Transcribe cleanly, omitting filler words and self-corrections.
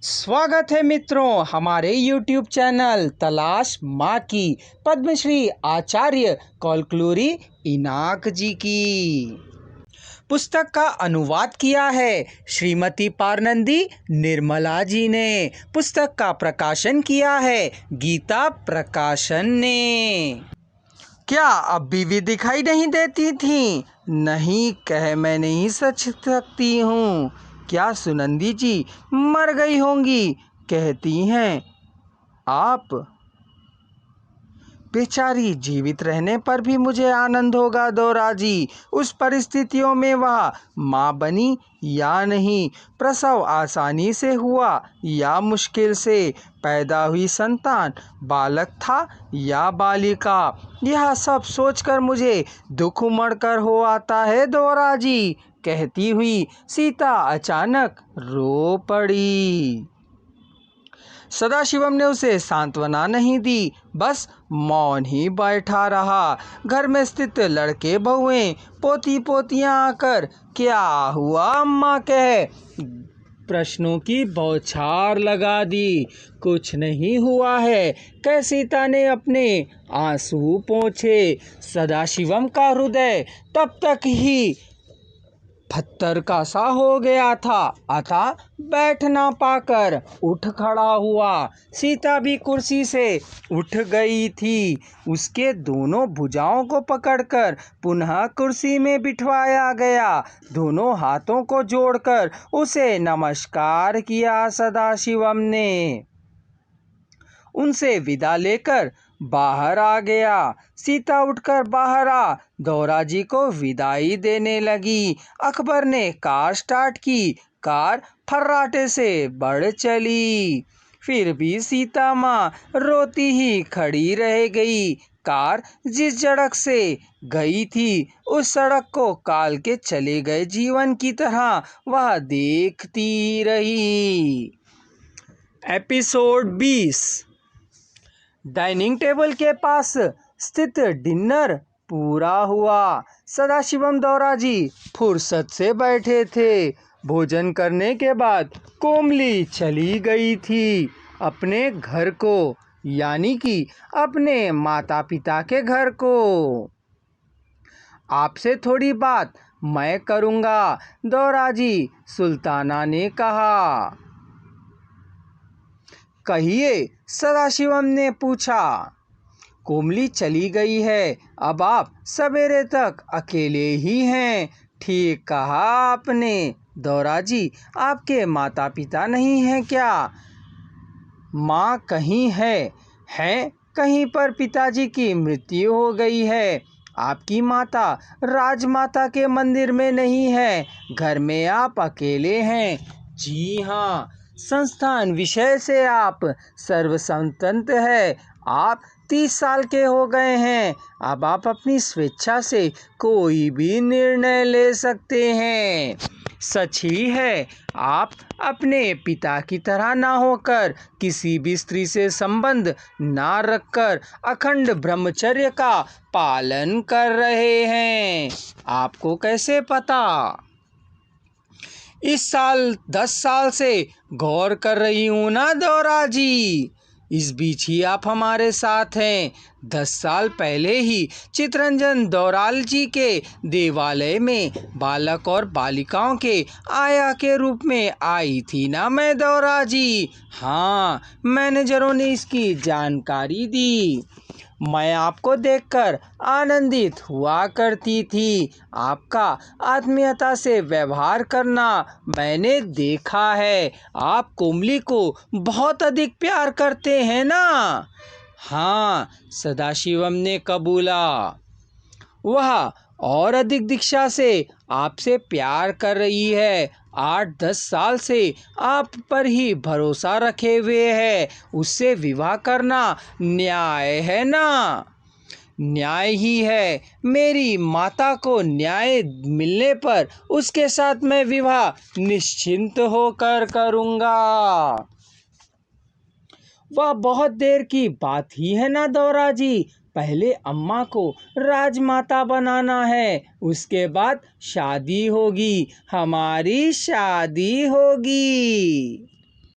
स्वागत है मित्रों हमारे YouTube चैनल तलाश माँ की पद्मश्री आचार्य कौलक्लूरी इनाक जी की। पुस्तक का अनुवाद किया है श्रीमती पारनंदी निर्मला जी ने। पुस्तक का प्रकाशन किया है गीता प्रकाशन ने। क्या अब भी दिखाई नहीं देती थी? नहीं कह मैं नहीं सच सकती हूँ। क्या सुनंदी जी मर गई होंगी? कहती हैं आप। बेचारी जीवित रहने पर भी मुझे आनंद होगा दौरा जी। उस परिस्थितियों में वह माँ बनी या नहीं, प्रसव आसानी से हुआ या मुश्किल से, पैदा हुई संतान बालक था या बालिका, यह सब सोचकर मुझे दुख उमड़ कर हो आता है दौरा जी। कहती हुई सीता अचानक रो पड़ी। सदाशिवम ने उसे सांत्वना नहीं दी, बस मौन ही बैठा रहा। घर में स्थित लड़के बहुएं पोती पोतियां आकर क्या हुआ अम्मा कह प्रश्नों की बौछार लगा दी। कुछ नहीं हुआ है कह सीता ने अपने आंसू पोंछे। सदाशिवम का हृदय तब तक ही पत्थर का सा हो गया था, अतः बैठ ना पाकर उठ खड़ा हुआ। सीता भी कुर्सी से उठ गई थी। उसके दोनों भुजाओं को पकड़कर पुनः कुर्सी में बिठवाया गया। दोनों हाथों को जोड़कर उसे नमस्कार किया सदाशिवम ने। उनसे विदा लेकर बाहर आ गया। सीता उठकर बाहर आ दौरा जी को विदाई देने लगी। अकबर ने कार स्टार्ट की। कार फर्राटे से बढ़ चली। फिर भी सीता माँ रोती ही खड़ी रह गई। कार जिस सड़क से गई थी उस सड़क को काल के चले गए जीवन की तरह वह देखती रही। एपिसोड 20। डाइनिंग टेबल के पास स्थित डिनर पूरा हुआ। सदाशिवम दौरा जी फुर्सत से बैठे थे। भोजन करने के बाद कोमली चली गई थी अपने घर को, यानी कि अपने माता पिता के घर को। आपसे थोड़ी बात मैं करूँगा दौरा जी, सुल्ताना ने कहा। कहिए, सदाशिवम ने पूछा। कोमली चली गई है, अब आप सवेरे तक अकेले ही हैं। ठीक कहा आपने दौरा जी, आपके माता पिता नहीं हैं क्या? माँ कहीं है कहीं पर पिताजी की मृत्यु हो गई है। आपकी माता राजमाता के मंदिर में नहीं है, घर में आप अकेले हैं। जी हाँ, संस्थान विषय से आप सर्वस्वतंत्र है। आप 30 साल के हो गए हैं। अब आप अपनी स्वेच्छा से कोई भी निर्णय ले सकते हैं। सच ही है, आप अपने पिता की तरह ना होकर किसी भी स्त्री से संबंध ना रखकर अखंड ब्रह्मचर्य का पालन कर रहे हैं। आपको कैसे पता? इस साल 10 साल से गौर कर रही हूँ ना दौरा जी। इस बीच ही आप हमारे साथ हैं। 10 साल पहले ही चितरंजन दौराल जी के देवालय में बालक और बालिकाओं के आया के रूप में आई थी ना मैं दौरा जी। हाँ, मैनेजरों ने इसकी जानकारी दी। मैं आपको देखकर आनंदित हुआ करती थी। आपका आत्मीयता से व्यवहार करना मैंने देखा है। आप कोमली को बहुत अधिक प्यार करते हैं ना? हाँ, सदाशिवम ने कबूला। वह और अधिक दीक्षा से आपसे प्यार कर रही है। 8-10 साल से आप पर ही भरोसा रखे हुए है। उससे विवाह करना न्याय है ना? न्याय ही है। मेरी माता को न्याय मिलने पर उसके साथ मैं विवाह निश्चिंत होकर करूँगा। वह बहुत देर की बात ही है ना दौरा जी। पहले अम्मा को राजमाता बनाना है, उसके बाद शादी होगी, हमारी शादी होगी।